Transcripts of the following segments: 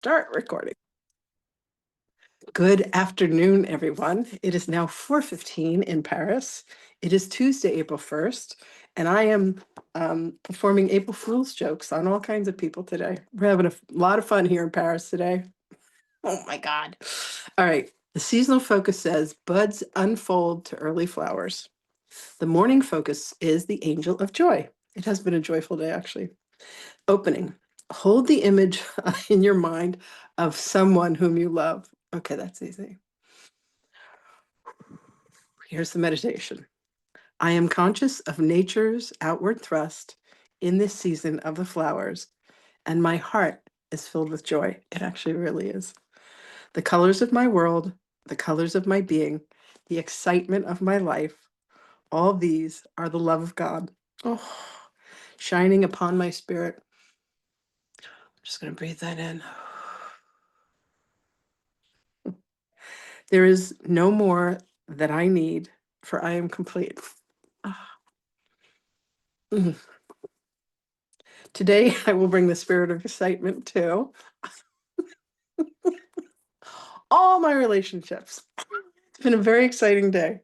Start recording. Good afternoon, everyone. It is now 4:15 in Paris. It is Tuesday, April 1st, and I am performing April Fool's jokes on all kinds of people today. We're having a lot of fun here in Paris today. Oh my God. All right. The seasonal focus says buds unfold to early flowers. The morning focus is the angel of joy. It has been a joyful day, actually. Opening. Hold the image in your mind of someone whom you love. Okay, that's easy. Here's the meditation. I am conscious of nature's outward thrust in this season of the flowers, and my heart is filled with joy. It actually really is. The colors of my world, the colors of my being, the excitement of my life, all these are the love of God. Oh, shining upon my spirit. I'm just going to breathe that in. There is no more that I need, for I am complete. Today, I will bring the spirit of excitement to all my relationships. It's been a very exciting day.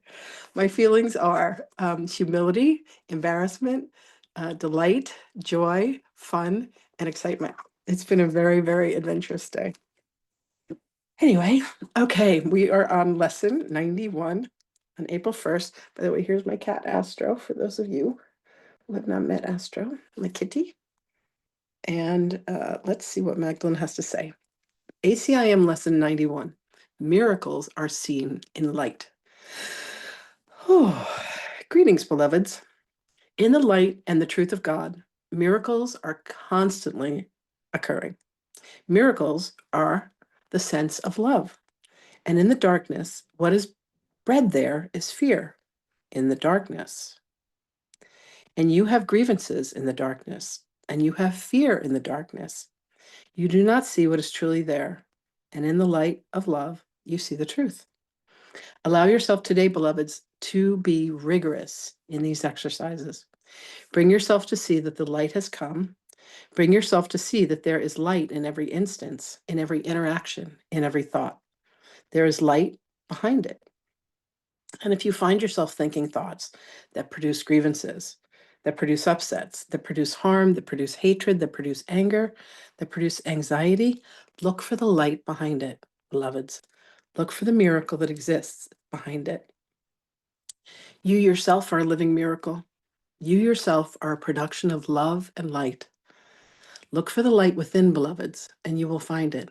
My feelings are humility, embarrassment, delight, joy, fun, and excitement. It's been a very, very adventurous day. Anyway, okay, we are on lesson 91 on April 1st. By the way, here's my cat Astro, for those of you who have not met Astro, my kitty. And let's see what Magdalene has to say. ACIM Lesson 91. Miracles are seen in light. Oh, greetings, beloveds. In the light and the truth of God, miracles are constantly occurring. Miracles are the sense of love. And in the darkness, what is bred there is fear in the darkness. And you have grievances in the darkness, and you have fear in the darkness. You do not see what is truly there. And in the light of love, you see the truth. Allow yourself today, beloveds, to be rigorous in these exercises. Bring yourself to see that the light has come. Bring yourself to see that there is light in every instance, in every interaction, in every thought. There is light behind it. And if you find yourself thinking thoughts that produce grievances, that produce upsets, that produce harm, that produce hatred, that produce anger, that produce anxiety, look for the light behind it, beloveds. Look for the miracle that exists behind it. You yourself are a living miracle. You yourself are a production of love and light. Look for the light within, beloveds, and you will find it.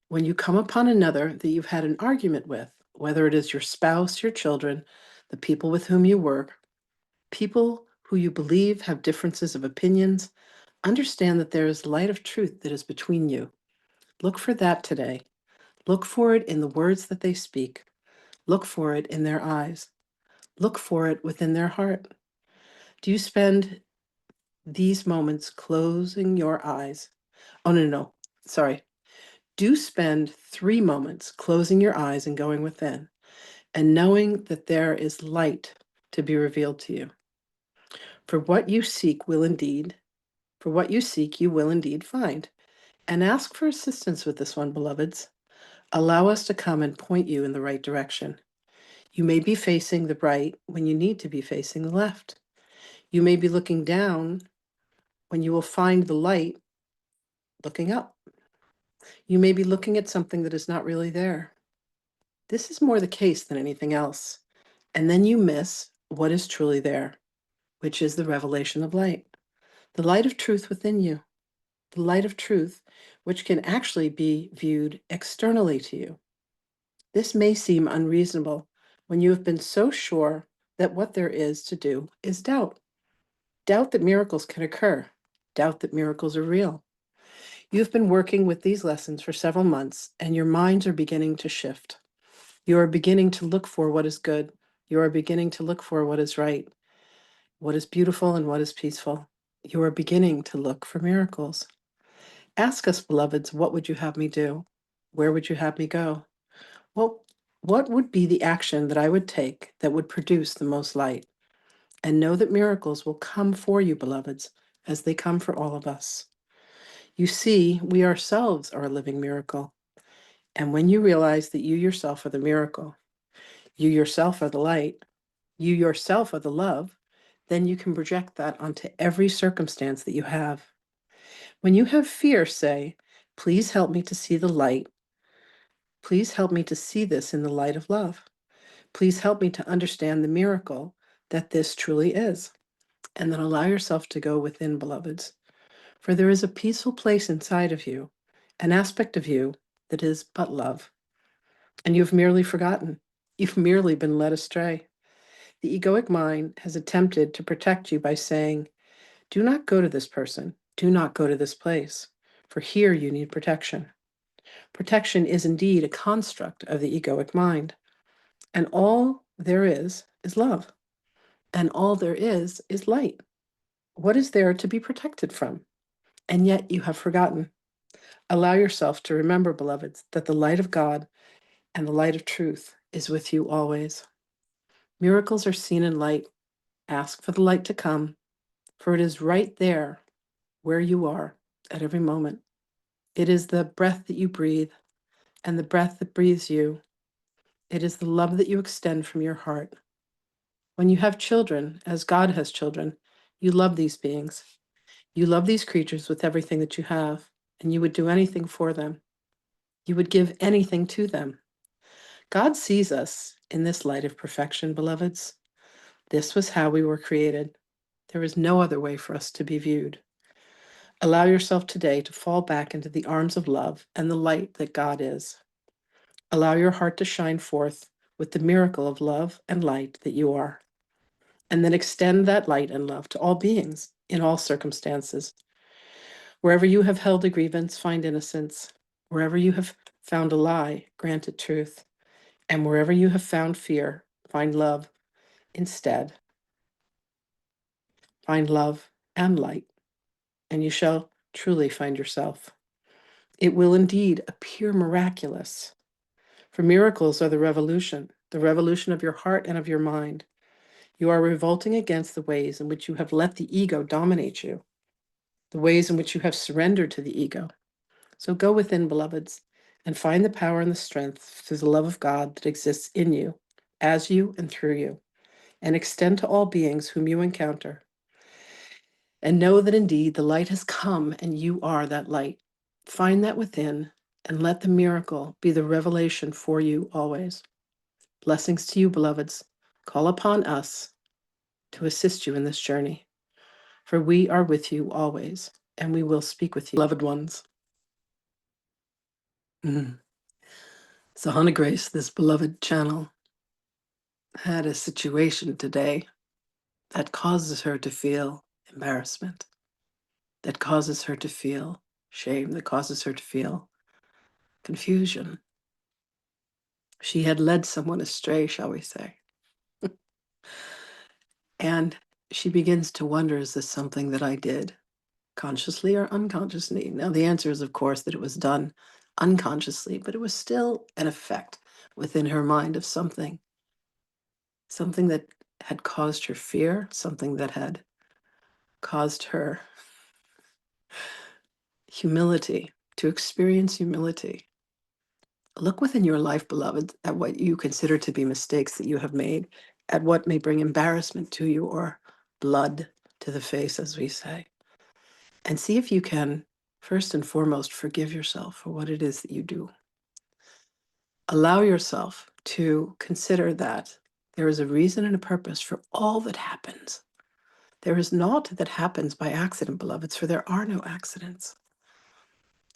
When you come upon another that you've had an argument with, whether it is your spouse, your children, the people with whom you work, people who you believe have differences of opinions, understand that there is light of truth that is between you. Look for that today. Look for it in the words that they speak. Look for it in their eyes. Look for it within their heart. Do you spend these moments closing your eyes? Oh, no. Sorry. Do spend 3 moments closing your eyes and going within and knowing that there is light to be revealed to you. For what you seek, you will indeed find. And ask for assistance with this one, beloveds. Allow us to come and point you in the right direction. You may be facing the right when you need to be facing the left. You may be looking down when you will find the light looking up. You may be looking at something that is not really there. This is more the case than anything else. And then you miss what is truly there, which is the revelation of light, the light of truth within you, the light of truth, which can actually be viewed externally to you. This may seem unreasonable when you have been so sure that what there is to do is doubt. Doubt that miracles can occur. Doubt that miracles are real. You've been working with these lessons for several months, and your minds are beginning to shift. You are beginning to look for what is good. You are beginning to look for what is right, what is beautiful and what is peaceful. You are beginning to look for miracles. Ask us, beloveds, what would you have me do? Where would you have me go? Well, what would be the action that I would take that would produce the most light? And know that miracles will come for you, beloveds, as they come for all of us. You see, we ourselves are a living miracle. And when you realize that you yourself are the miracle, you yourself are the light, you yourself are the love, then you can project that onto every circumstance that you have. When you have fear, say, please help me to see the light. Please help me to see this in the light of love. Please help me to understand the miracle that this truly is. And then allow yourself to go within, beloveds. For there is a peaceful place inside of you, an aspect of you that is but love. And you've merely forgotten. You've merely been led astray. The egoic mind has attempted to protect you by saying, do not go to this person. Do not go to this place. For here you need protection. Protection is indeed a construct of the egoic mind. And all there is love. And all there is light. What is there to be protected from? And yet you have forgotten. Allow yourself to remember, beloveds, that the light of God and the light of truth is with you always. Miracles are seen in light. Ask for the light to come, for it is right there where you are at every moment. It is the breath that you breathe and the breath that breathes you. It is the love that you extend from your heart. When you have children, as God has children, you love these beings. You love these creatures with everything that you have, and you would do anything for them. You would give anything to them. God sees us in this light of perfection, beloveds. This was how we were created. There is no other way for us to be viewed. Allow yourself today to fall back into the arms of love and the light that God is. Allow your heart to shine forth with the miracle of love and light that you are. And then extend that light and love to all beings in all circumstances. Wherever you have held a grievance, find innocence. Wherever you have found a lie, grant it truth. And wherever you have found fear, find love instead. Find love and light, and you shall truly find yourself. It will indeed appear miraculous, for miracles are the revolution of your heart and of your mind. You are revolting against the ways in which you have let the ego dominate you, the ways in which you have surrendered to the ego. So go within, beloveds, and find the power and the strength through the love of God that exists in you, as you, and through you, and extend to all beings whom you encounter. And know that indeed the light has come and you are that light. Find that within and let the miracle be the revelation for you always. Blessings to you, beloveds. Call upon us to assist you in this journey, for we are with you always, and we will speak with you, beloved ones. So, Hannah Grace, this beloved channel, had a situation today that causes her to feel embarrassment, that causes her to feel shame, that causes her to feel confusion. She had led someone astray, shall we say. And she begins to wonder, is this something that I did consciously or unconsciously? Now, the answer is, of course, that it was done unconsciously, but it was still an effect within her mind of something that had caused her fear, something that had caused her humility, to experience humility. Look within your life, beloved, at what you consider to be mistakes that you have made, at what may bring embarrassment to you or blood to the face, as we say. And see if you can, first and foremost, forgive yourself for what it is that you do. Allow yourself to consider that there is a reason and a purpose for all that happens. There is naught that happens by accident, beloveds, for there are no accidents.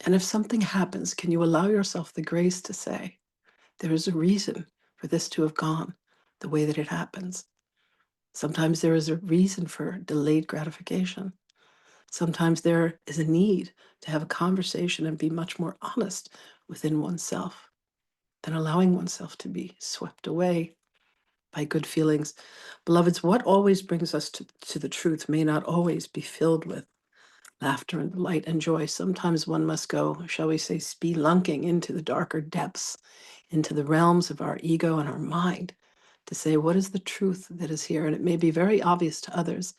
And if something happens, can you allow yourself the grace to say, there is a reason for this to have gone the way that it happens. Sometimes there is a reason for delayed gratification. Sometimes there is a need to have a conversation and be much more honest within oneself than allowing oneself to be swept away by good feelings. Beloveds, what always brings us to the truth may not always be filled with laughter and light and joy. Sometimes one must go, shall we say, spelunking into the darker depths, into the realms of our ego and our mind to say, what is the truth that is here? And it may be very obvious to others.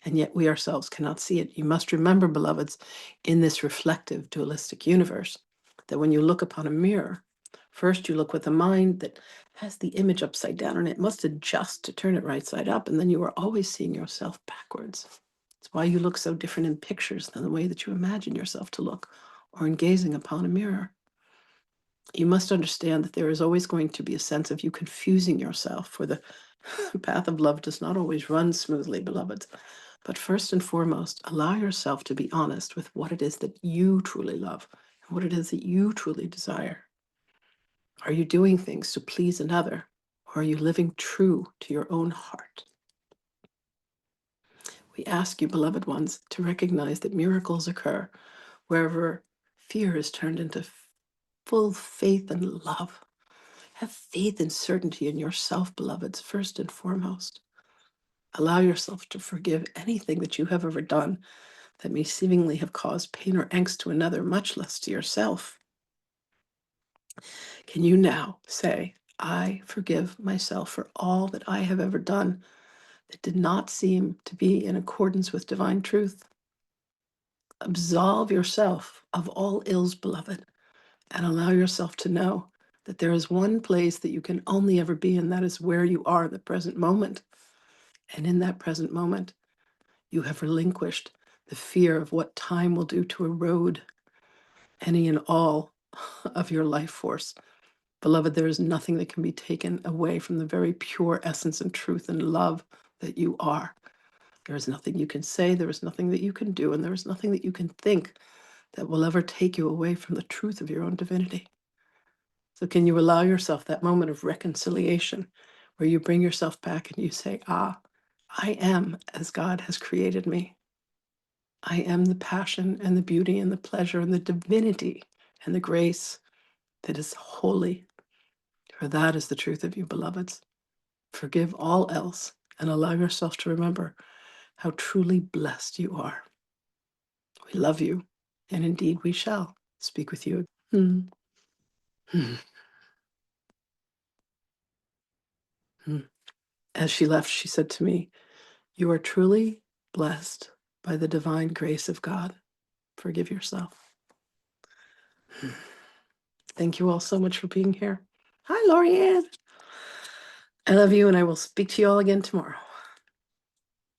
and yet we ourselves cannot see it. You must remember, beloveds, in this reflective, dualistic universe, that when you look upon a mirror, first you look with a mind that has the image upside down, and it must adjust to turn it right side up, and then you are always seeing yourself backwards. It's why you look so different in pictures than the way that you imagine yourself to look, or in gazing upon a mirror. You must understand that there is always going to be a sense of you confusing yourself, for the path of love does not always run smoothly, beloveds. But first and foremost, allow yourself to be honest with what it is that you truly love and what it is that you truly desire. Are you doing things to please another, or are you living true to your own heart? We ask you, beloved ones, to recognize that miracles occur wherever fear is turned into full faith and love. Have faith and certainty in yourself, beloveds, first and foremost. Allow yourself to forgive anything that you have ever done that may seemingly have caused pain or angst to another, much less to yourself. Can you now say, I forgive myself for all that I have ever done that did not seem to be in accordance with divine truth? Absolve yourself of all ills, beloved, and allow yourself to know that there is one place that you can only ever be, and that is where you are in the present moment. And in that present moment, you have relinquished the fear of what time will do to erode any and all of your life force. Beloved, there is nothing that can be taken away from the very pure essence and truth and love that you are. There is nothing you can say, there is nothing that you can do, and there is nothing that you can think that will ever take you away from the truth of your own divinity. So can you allow yourself that moment of reconciliation where you bring yourself back and you say, I am as God has created me. I am the passion and the beauty and the pleasure and the divinity and the grace that is holy. For that is the truth of you, beloveds. Forgive all else and allow yourself to remember how truly blessed you are. We love you, and indeed we shall speak with you. As she left, she said to me, you are truly blessed by the divine grace of God. Forgive yourself. Thank you all so much for being here. Hi, Lorianne. I love you, and I will speak to you all again tomorrow.